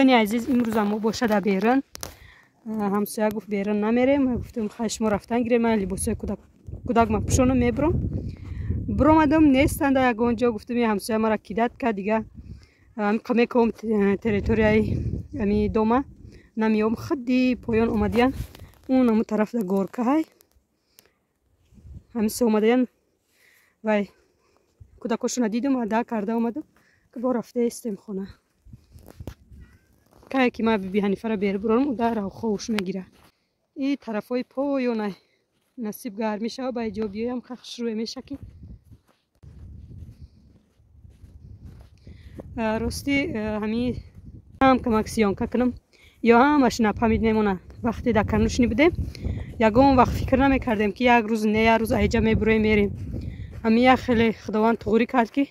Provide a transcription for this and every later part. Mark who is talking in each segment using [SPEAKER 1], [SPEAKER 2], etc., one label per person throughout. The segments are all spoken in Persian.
[SPEAKER 1] دوستانی عزیز امروز ما باشه در بیرون همسایه گفت بیرون نمیریم گفتم خواهش ما رفتن گیریم من لباسای کودک ما پوشونم میبرم برآمدم نیستند اونجا گفتم همسایه ما را کیدت کرد دیگه کمی کم تریتوریای امی دوما نمیام خدی پایان اومدین اون همون طرف در گورکه های همسایه اومدین و کودکاشون دیدم ادا کرده اومدم که با رفته استیم خونه که ما بی حنیفه را بیر برام و در خوش نگیره این طرف های پایان نصیب گرم میشه و با جا بیایم خخش روی میشه که راستی همی هم کمک سیانکه کنم یا همش نفهمید میمونه وقتی در کنوش نبودیم یکم وقت فکر نمیکردیم که یک روز نه یک روز ایجا میبریم میریم همی خیلی خداوند توری کرد که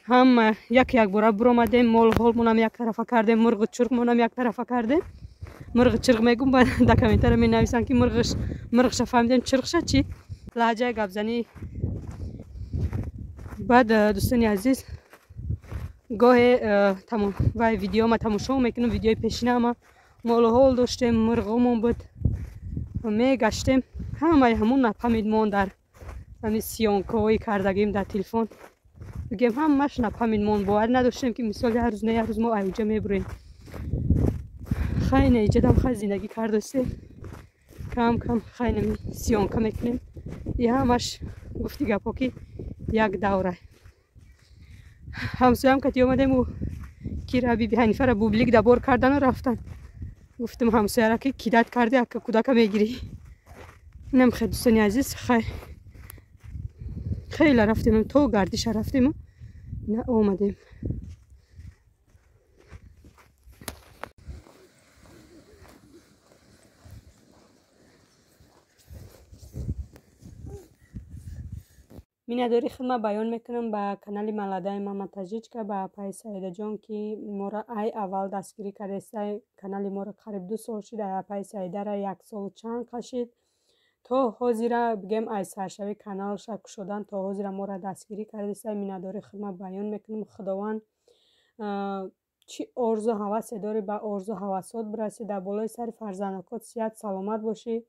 [SPEAKER 1] هم یک بار برآمدیم مال هولمون هم یک طرفه کردیم مرغ چرغمون هم یک طرفه کردیم مرغ چرغ میگم بعد در کامنتر می نویسن که مرغش فهمیدیم چرغش چی لهجه گپزنی بعد دوستان عزیز گاهی تمام و ویدیو ما تماشا میکنم ویدیوی پیشینه ما مال هول داشتیم مرغمون بود و میگشتیم همون نفهمید مون در همین سیانکایی کردگیم در تلفن بگیم همش نفهمید مون باور نداشتیم که مثال هر روز نه هر روز ما ایجا میبریم خیلی ایجادم خیلی زندگی کردستیم کم کم خیلی سیانکا میکنیم یه همش گفتی گپا که یک دوره همسایه هم که اومدیم و کی را بی حنیفه را بوبلیک دبار کردن و رفتن گفتم همسایه را که کیدت کرده که کودک میگیری اینم خیلی دوستانی عزیز خیلی رفتیم تو گردش رفتیم نه اومدیم مینداری خدمت بیان میکنم با کانال ملده محمد تاجیچ که با پای سعیده جان که ما را ای اول دستگیری کرده کانال ما را قریب 2 سال شده پای سعیده را 1 سال چند کشید تا حاضر بگم ای سرشوی کانال شک شدن تا حاضر ما را دستگیری کرده مینداری خدمت بیان میکنم خداوند چی آرزو هوس داری با آرزو هوسات برسی در بالای سر فرزندکات صحت سلامت باشی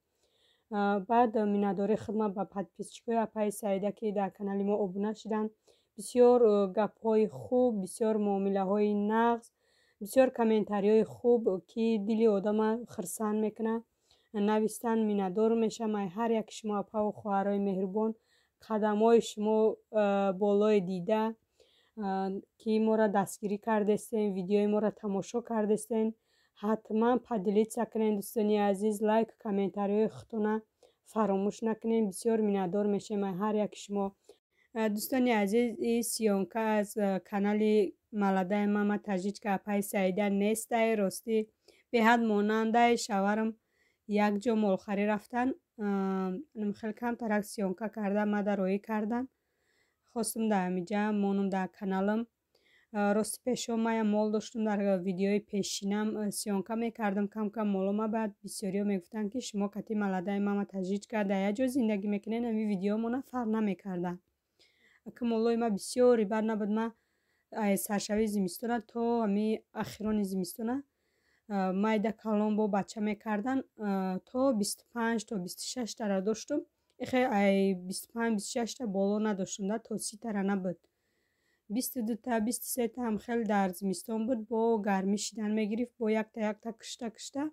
[SPEAKER 1] بعد مینداری خدمت با پادپیسچیکای اپای سعیده که در کانال ما ابونه شدن بسیار گپ های خوب بسیار معامله های نغز بسیار کامنتاری های خوب که دلی آدم خرسان میکنه نویستن میندار میشه من هر یک شما اپا و خواهرای مهربان قدم های شما بالای دیده که ما را دستگیری کردستین ویدیوی ما را تماشا کردستین حتما پدلیت سکنین دوستانی عزیز لایک کامنتاری خودتون فراموش نکنین بسیار میندار میشه من هر یک شما دوستانی عزیز این سیانکه از کانال ملده محمد تاجیچ که اپای سعیده نیست راستی به حد ماننده شوهرم یک جا مالخری رفتن خیلی کم ترک سیانکه کرده ما در روی کردن خواستم در همیجا مانم در کانالم راستی پیش ما مال داشتم در ویدیوی پیشینم سیانکه میکردم کم کم مالوما بعد بسیاری ها میگفتن که شما کتی ملده محمد تاجیچ کرده یه جا زندگی میکنین همی ویدیو مانا فرق نمیکردن که مالای ما بسیاری بر نبود ما سرشوی زمستونه تا همی اخیران زمستونه مایده کلام با بچه میکردن تا 25 تا 26 تا داشتم خیلی 25 26 تا بالا نداشتم تا 30 تا نبود 22 تا 23 تا هم خیلی در زمستان بود با گرمی شدن میگرفت با یک تا کشته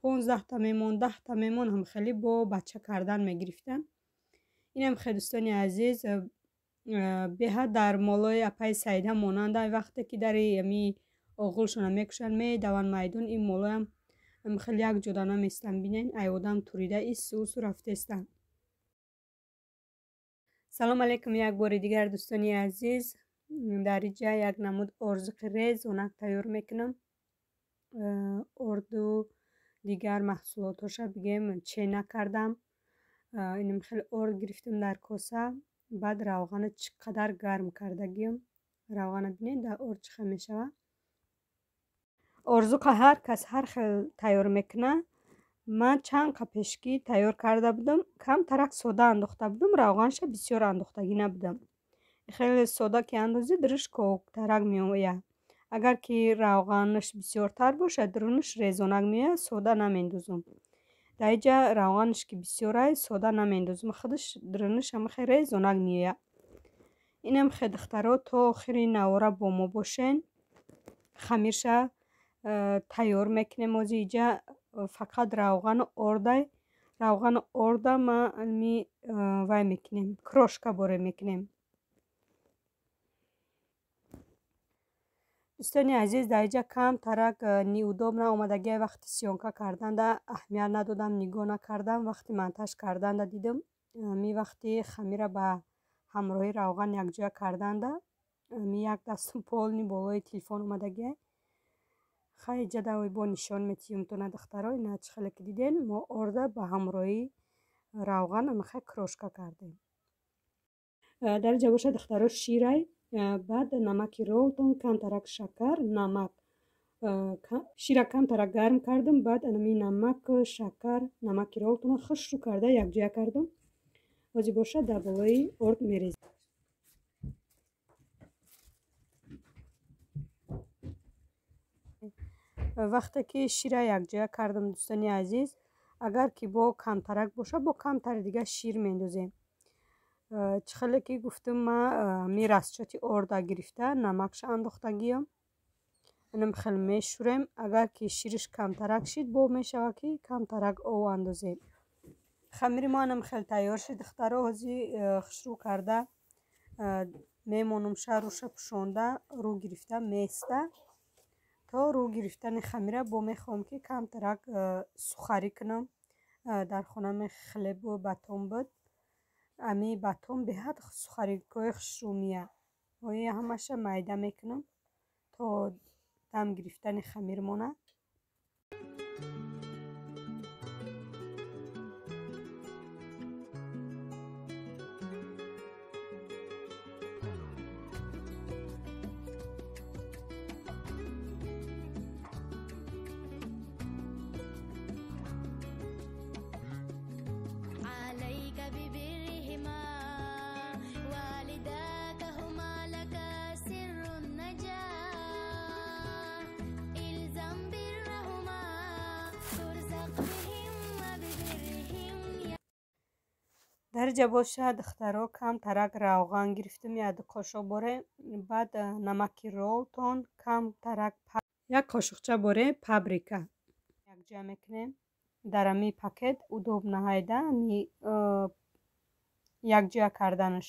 [SPEAKER 1] 15 تا میمون 10 تا میمون هم خیلی با بچه کردن میگرفتن این هم خیلی دوستانی عزیز به حد در مالای اپای سعیده ماننده وقتی که در یمی آغلشون میکشن میدون میدون این مالای هم خیلی یک جدا نمیستن بینین ای آدم توریده ای سوس رفته استن سلام علیکم یک بار دیگر دوستانی عزیز در اینجا یک نمود ارزق ریز اونک تیار میکنم اردو دیگر محصولاتش بگیم چه نکردم اینم خیلی ارد گرفتم در کاسه بعد روغن چقدر گرم کردگیم روغن بینید در ارد چخه میشوه ارزق هر کس هر خیلی تیار میکنه من چند قپشکی تیار کرده بودم کم ترک ساده انداخته بودم روغنش بسیار انداختگی نبودم خیلی ساده که اندازی درش کوک ترک می آید агар ки равғанш бисёртар бошад дурунш резонак меояд сода намендозам. дар инҷа равғанш ки бисёр аст сода намендозам худаш дурунш ҳамахе резонак меояд. инам хе духтаро то охири навора бо мо бошен. хамирша тайёр мекунем. ози инҷа фақат равған орда ма ми вай мекунем, крошка боре мекунем. дӯстони азиз, дар инҷа кам тарак неудоб наомадагия вақти сёнка карданда аҳамият надодам, нигоҳ накардам. вақти монтаж карданда дидам ми вақти хамира ба ҳамроҳи равған якҷоя карданда ми як дастум полни болои телефон омадагия. хай инҷа давои бо нишон метиҳам тона духтаро. ина чӣ хеле ки диден мо орда ба ҳамроҳи равған амахай крошка кардем. дар инҷа боша духтаро ширай, баъд намаки ролтон, камтарак шакар, намак. шира камтарак гарм кардам, баъд анами намак, шакар, намаки ролтонро хушрӯ карда якҷоя кардам. ози боша дар болои орд мерезам. вақте ки шира якҷоя кардам дӯстони азиз, агар ки бо камтарак боша бо камтари дига шир мендозем. чӣ хеле ки гуфтам ма ми расчоти орда гирифта намакша андохтагиам. инам хеле мешӯрем. агар ки шириш камтарак шид бо мешава ки камтарак об андозем. хамири мо анам хеле тайёр шид духтаро. ҳозир хушрӯ карда мемонамша руша пӯшонда рӯ гирифта места. то рӯ гирифтани хамира бо мехоҳам ки камтарак сухарӣ кунам. дар хона хлеб батон буд. ами батон беҳад сухарикои хушрӯ меяд. ои ҳамаша майда мекунам то дам гирифтани хамир монад. дар инҷа боша духтаро камтарак равған гирифтам як қошуқ боре. баъд намаки ролтон, камтарак як қошуқча боре паприка якҷоя мекунем. дар ами пакет удоб наҳайда ами якҷоя карданаш.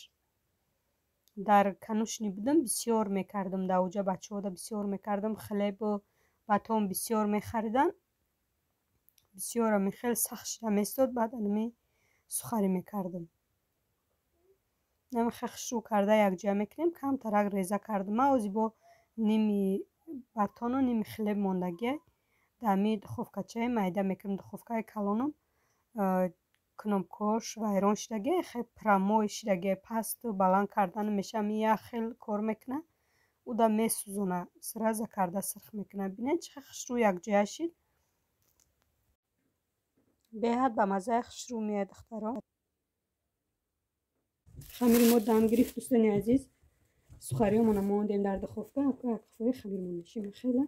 [SPEAKER 1] дар канушни будам бисёр мекардам, дар уҷа бачаҳода бисёр мекардам. хлебу батон бисёр мехаридан. бисёр ами хеле сахт шуда меистод. баъд ами сухарӣ мекардам. намихе хушрӯ карда якҷоя мекунем. камтарак реза кардам. ози бо ними батону ними хлеб мондагия дами духовкачаи майда мекунам. духовкаи калонам кнопкаҳош вайрон шидагия хеле прамой шидагия пасту баланд кардан меша. як хел кор мекуна. уда месӯзона сраза карда сирх мекуна. бинед чӣ хел хушрӯ якҷоя шид. беҳад ба маззаи хушрӯ меояд духтаро. хамири мо дам гирифт дӯстони азиз. сухариёмона мондем дар духовка. як қафои хамир монда. хеле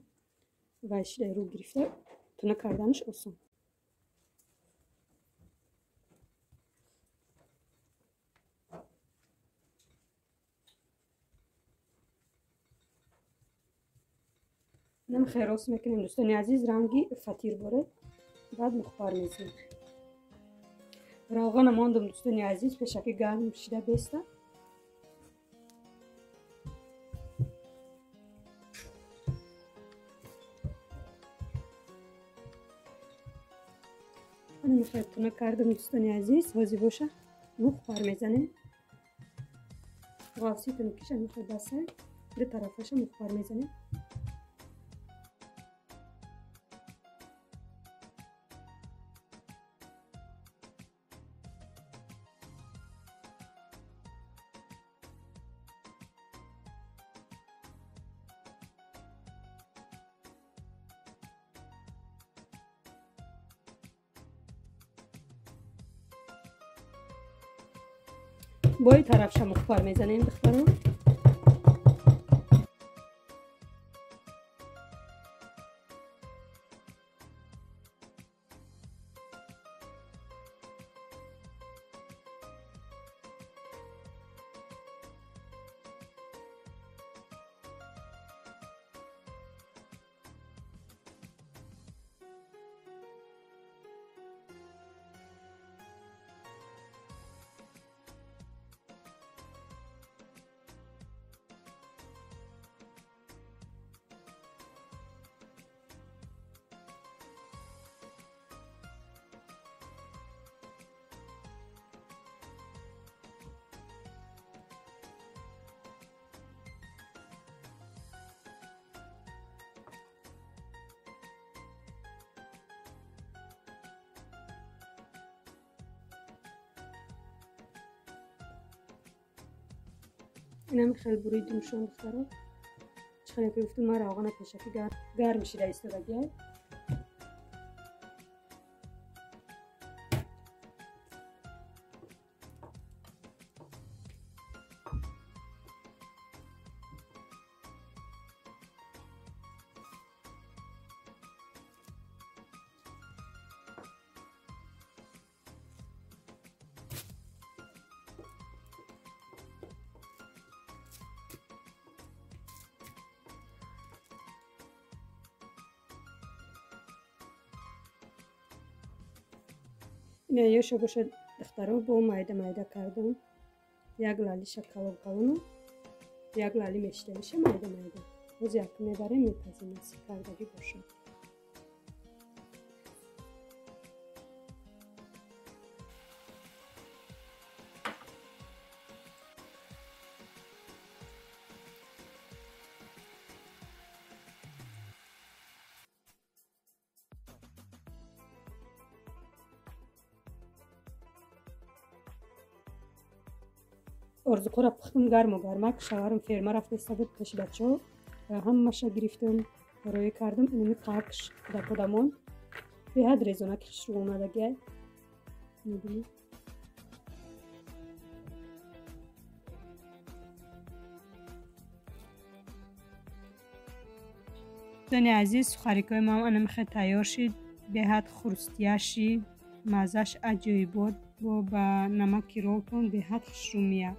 [SPEAKER 1] вай шида рӯ гирифта туна карданаш осон. инам херос мекунем дӯстони азиз. ранги фатир боре. баъд мухбар мезанем. равғана мондам дӯстони азиз пешаки гарм шида беста. мухбартуна кардам дӯстони азиз. ҳозир боша мухбар мезанем. ғафситон киша мехоҳ басай ду тарафаша мухбар мезанем. бо тарафша мухбар мезанем духтаро. اینم خیلی بریدم شون دخترم. چخیلی که گفتم ما روغن پشکی گرم شده ایستادگی. اینه یه شباشه دخترم با مایده کردم. یک لالی شکلات قلم، یک لالی میشه مایده. باز یک میبره میپزیم از کردگی باشه. ارزوکو را پختم گرمک شوهرم فرما رفته بود پیش بچه‌ها همه‌شو گرفتم روی کردم اینو قاقش دادم به حد رزونک شروع اومده می‌بینید دوستان عزیز سوخاریکای ما هم خیلی تیار شد به حد خرستیاشی مزهش عجیب بود با نمک رولتون به حد خوشرومیه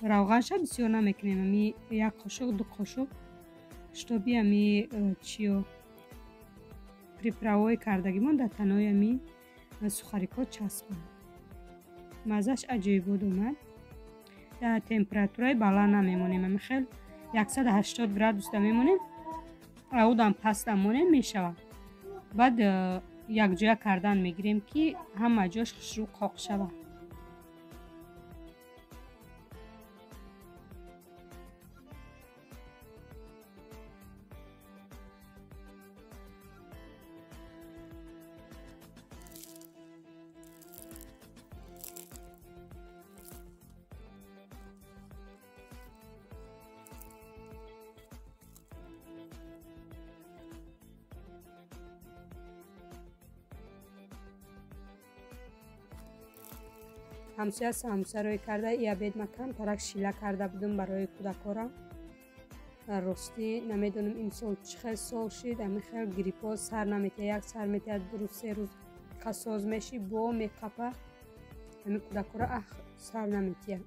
[SPEAKER 1] روغنش بسیار نمیکنیم امی یک قاشق دو قاشق شتابی امی چیو پریپراوی کردگیمون در تنهای امی سوخاریکا چسبون مزهش عجیب بود اومد در تمپراتورای بالا نمیمونیم امی خیلی 180 گرادوس میمونیم او دم پس دمونه میشود بعد یک جا کردن میگیریم که همه جاش خوشرو قاق شود همسایه روی کرده یا بید مکان ترک شیله کرده بودم برای کودکارم راستی نمیدونم این سال چه سال شد امی خیلی گریپا سر نمیته یک سر میته دو روز سه روز قساز میشی با میقپه امی کودکارا سر نمیته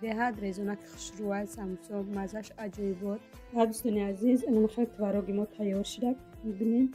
[SPEAKER 1] به حد رزونک خوشروهای سمسا مزش عجیب بود دوستان عزیز امی خیلی تواراگی ما تیار شده میبینیم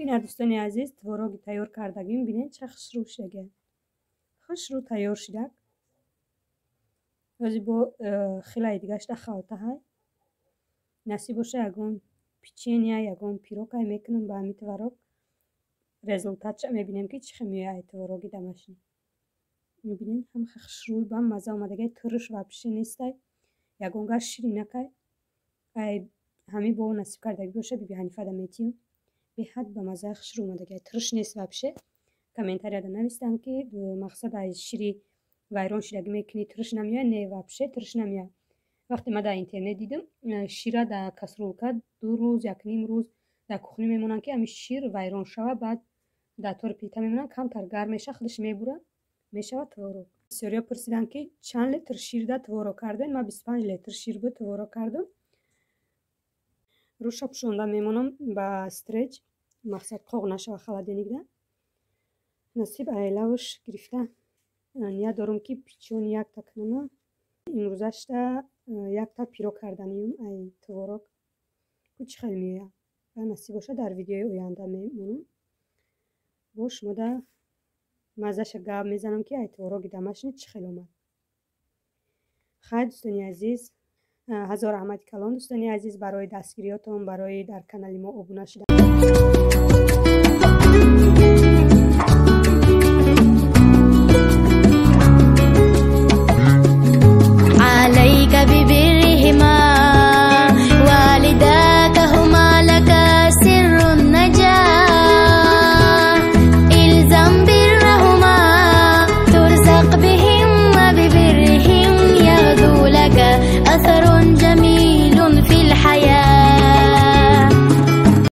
[SPEAKER 1] این دوستان عزیز تواراگی تیار کردگیم بینید چه خوشرو شده خوشرو تیار شده ولی با خیلی دیگهش خالته های نصیب باشه یکون پیچینیا یکون پیروکای میکنم با همی تواراگ رزولتات چه میبینیم که چه میای تواراگی دمشن میبینید هم خوشروی با مزه آمدگی ترش و پیچی نیسته یکون گاش شیرینه که همی با نصیب کردگی باشه بی حنیفه دمیتیم به حد به مزه خوشرو اومده ترش نیست وابشه کامنتاری دا نوشتم که مقصد از شیری وایرون شیرگی میکنی ترش نمیاد نه وابشه ترش نمیاد وقتی ما در اینترنت دیدم شیره در کسرولکا 2 روز یک نیم روز در کخنی میمونن که همین شیر وایرون شوه بعد در طور پیتا میمونن کمتر گرم میشه خودش میبوره میشه تورو بسیاریا پرسیدن که چند لیتر شیر در تورو کردن ما 25 لیتر شیر بود تورو کردم روش پوشونده میمونم با استرچ مقصد قوق نشه و خلادینیگده نصیب ایلاوش گرفته نیا دارم که پیچون یک تا کنم امروزش تا یک تا پیرو کردنیم ای تورک کچ خیلی میاد و نصیب باشه در ویدیوی آینده میمونم бо шумода мазаша гап мезанам ки айтворо гидамашни чӣ хел омад. хай дӯстони азиз, ҳазор раҳмати калон дӯстони азиз барои дастгириётон барои дар канали мо обуна шуда.